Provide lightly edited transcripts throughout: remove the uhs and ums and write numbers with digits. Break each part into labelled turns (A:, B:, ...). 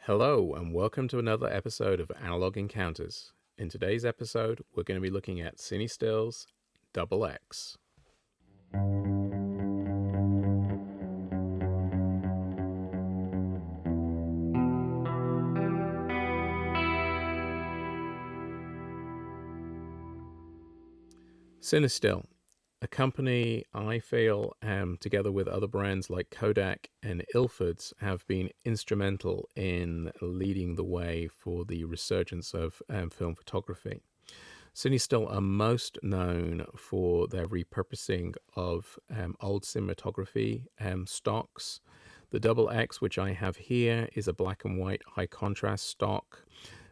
A: Hello, and welcome to another episode of Analogue Encounters. In today's episode, we're going to be looking at CineStill's bwXX. CineStill, a company I feel, together with other brands like Kodak and Illfords, have been instrumental in leading the way for the resurgence of film photography. CineStill are most known for their repurposing of old cinematography stocks. The bwXX, which I have here, is a black and white high contrast stock,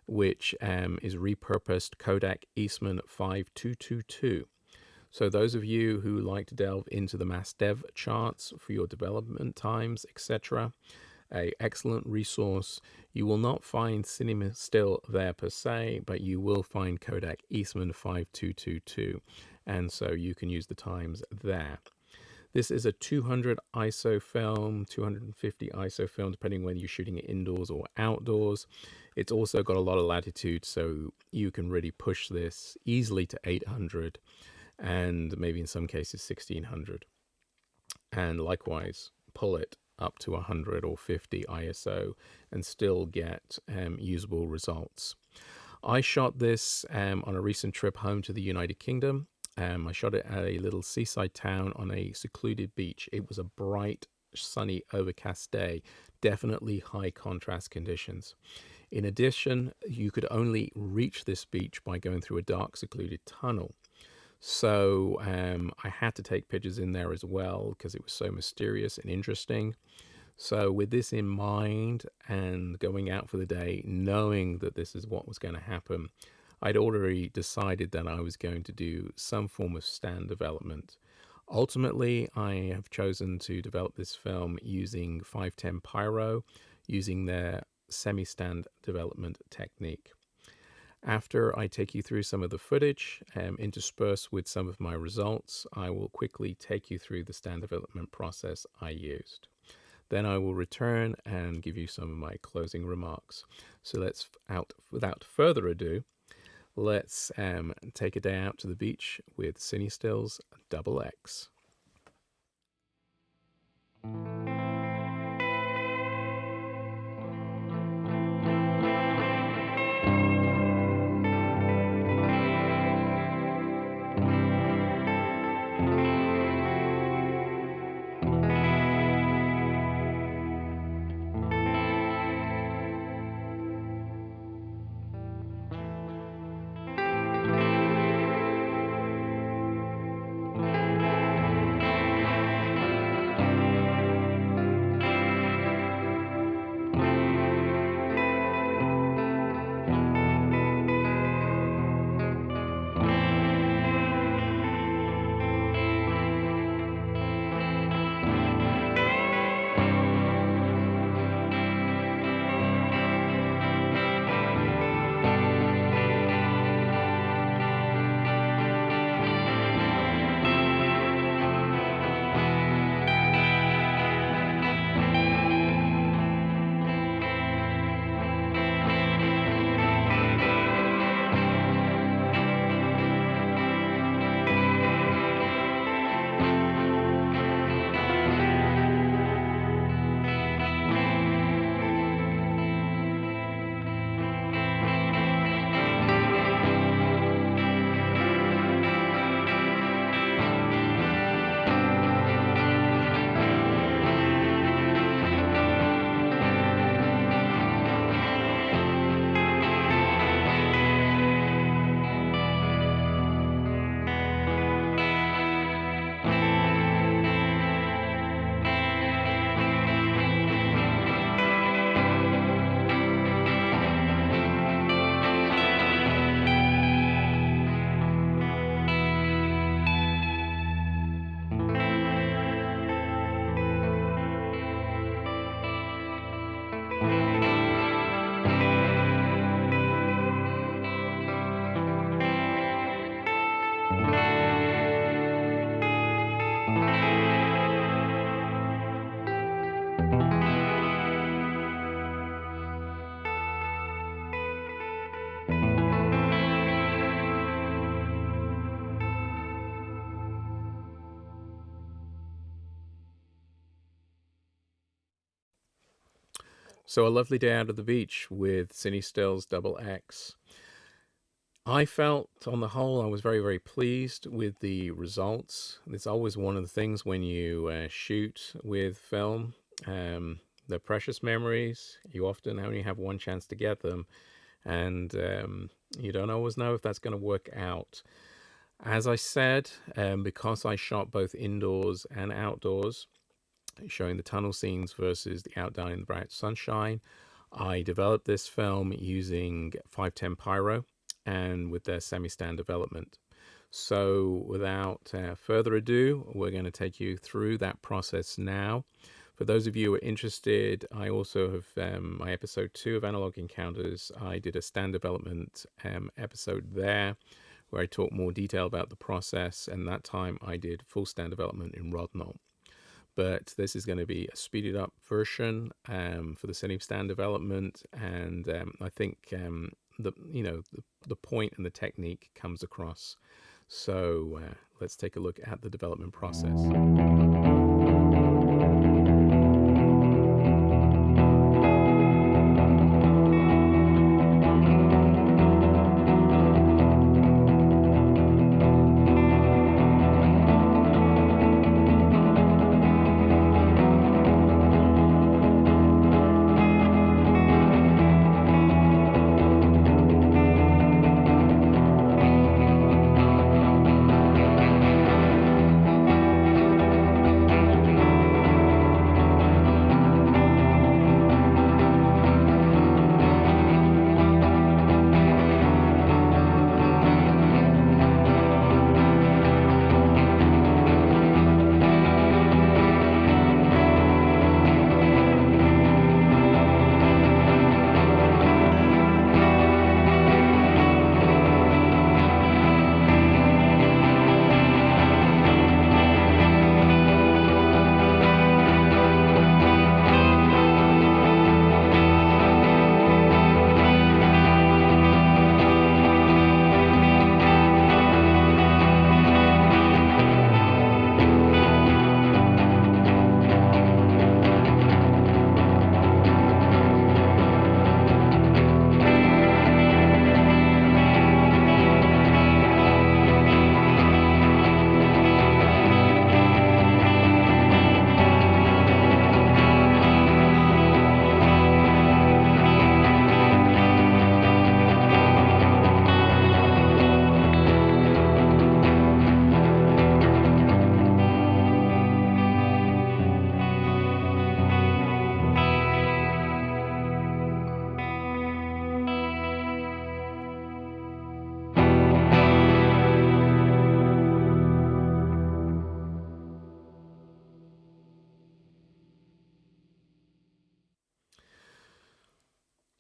A: which is repurposed Kodak Eastman 5222. So those of you who like to delve into the mass dev charts for your development times, etc., an excellent resource. You will not find CineStill there per se, but you will find Kodak Eastman 5222, and so you can use the times there. This is a 200 ISO film, 250 ISO film, depending whether you're shooting it indoors or outdoors. It's also got a lot of latitude, so you can really push this easily to 800 and maybe in some cases 1600. And likewise, pull it up to 100 or 50 ISO and still get usable results. I shot this on a recent trip home to the United Kingdom. I shot it at a little seaside town on a secluded beach. It was a bright, sunny, overcast day, definitely high contrast conditions. In addition, you could only reach this beach by going through a dark, secluded tunnel. So I had to take pictures in there as well because it was so mysterious and interesting. So with this in mind and going out for the day, knowing that this is what was going to happen, I'd already decided that I was going to do some form of stand development. Ultimately, I have chosen to develop this film using 510 Pyro, using their semi-stand development technique. After I take you through some of the footage, interspersed with some of my results, I will quickly take you through the stand development process I used. Then I will return and give you some of my closing remarks. So without further ado, let's take a day out to the beach with CineStill's bwXX. So a lovely day out of the beach with CineStill's bwXX. I felt, on the whole, I was very, very pleased with the results. It's always one of the things when you shoot with film. They're precious memories. You often only have one chance to get them, and you don't always know if that's going to work out. As I said, because I shot both indoors and outdoors, showing the tunnel scenes versus the outdoor in the bright sunshine, I developed this film using 510 Pyro and with their semi-stand development. So without further ado, we're going to take you through that process now. For those of you who are interested, I also have my episode 2 of Analogue Encounters. I did a stand development episode there where I talk more detail about the process, and that time I did full stand development in Rodnell. But this is going to be a speeded up version for the cine stand development, and I think the point and the technique comes across. So let's take a look at the development process.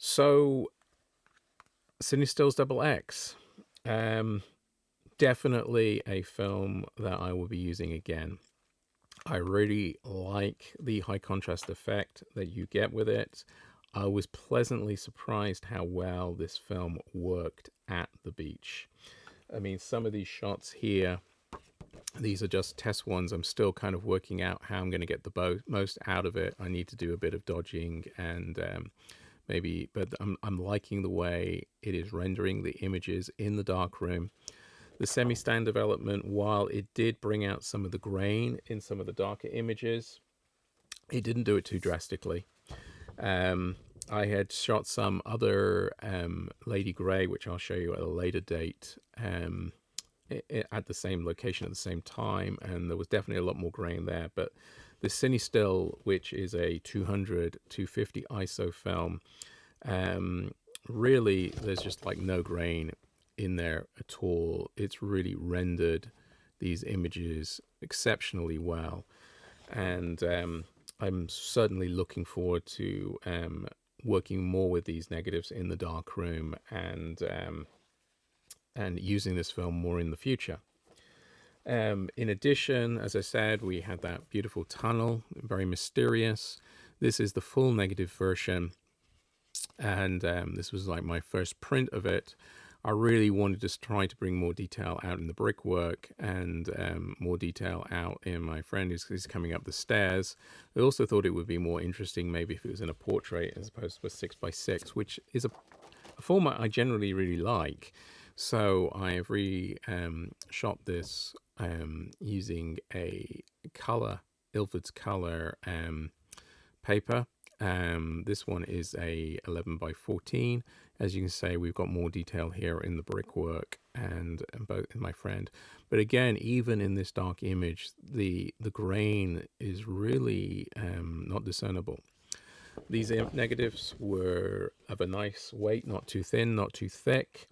A: So, CineStill's bwXX, definitely a film that I will be using again. I really like the high contrast effect that you get with it. I was pleasantly surprised how well this film worked at the beach. I mean, some of these shots here, these are just test ones. I'm still kind of working out how I'm going to get the most out of it. I need to do a bit of dodging and but I'm liking the way it is rendering the images in the darkroom. The semi-stand development, while it did bring out some of the grain in some of the darker images, it didn't do it too drastically. I had shot some other Lady Grey, which I'll show you at a later date, at the same location at the same time, and there was definitely a lot more grain there. But the CineStill, which is a 200-250 ISO film, really there's just like no grain in there at all. It's really rendered these images exceptionally well, and I'm certainly looking forward to working more with these negatives in the darkroom and using this film more in the future. In addition, as I said, we had that beautiful tunnel, very mysterious. This is the full negative version, and this was like my first print of it. I really wanted to try to bring more detail out in the brickwork and more detail out in my friend who's coming up the stairs. I also thought it would be more interesting maybe if it was in a portrait as opposed to a 6x6, which is a format I generally really like. So I've shot this using a color, Illfords color paper. This one is a 11x14. As you can see, we've got more detail here in the brickwork and both in my friend. But again, even in this dark image, the grain is really not discernible. These negatives were of a nice weight, not too thin, not too thick.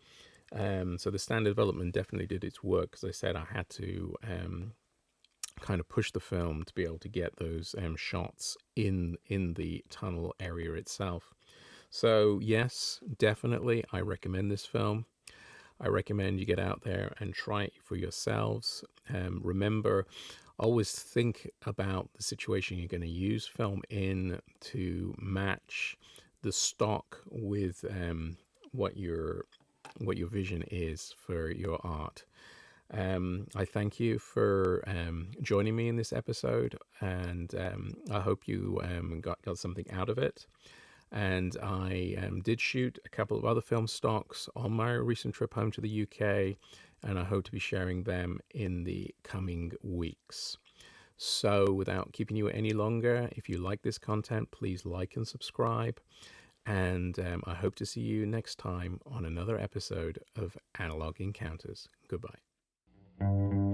A: So the standard development definitely did its work. As I said, I had to kind of push the film to be able to get those shots in the tunnel area itself. So yes, definitely I recommend this film. I recommend you get out there and try it for yourselves. Remember, always think about the situation you're going to use film in to match the stock with what your vision is for your art. I thank you for joining me in this episode, and I hope you got something out of it. And I did shoot a couple of other film stocks on my recent trip home to the UK, and I hope to be sharing them in the coming weeks. So without keeping you any longer, if you like this content, please like and subscribe. And I hope to see you next time on another episode of Analogue Encounters. Goodbye.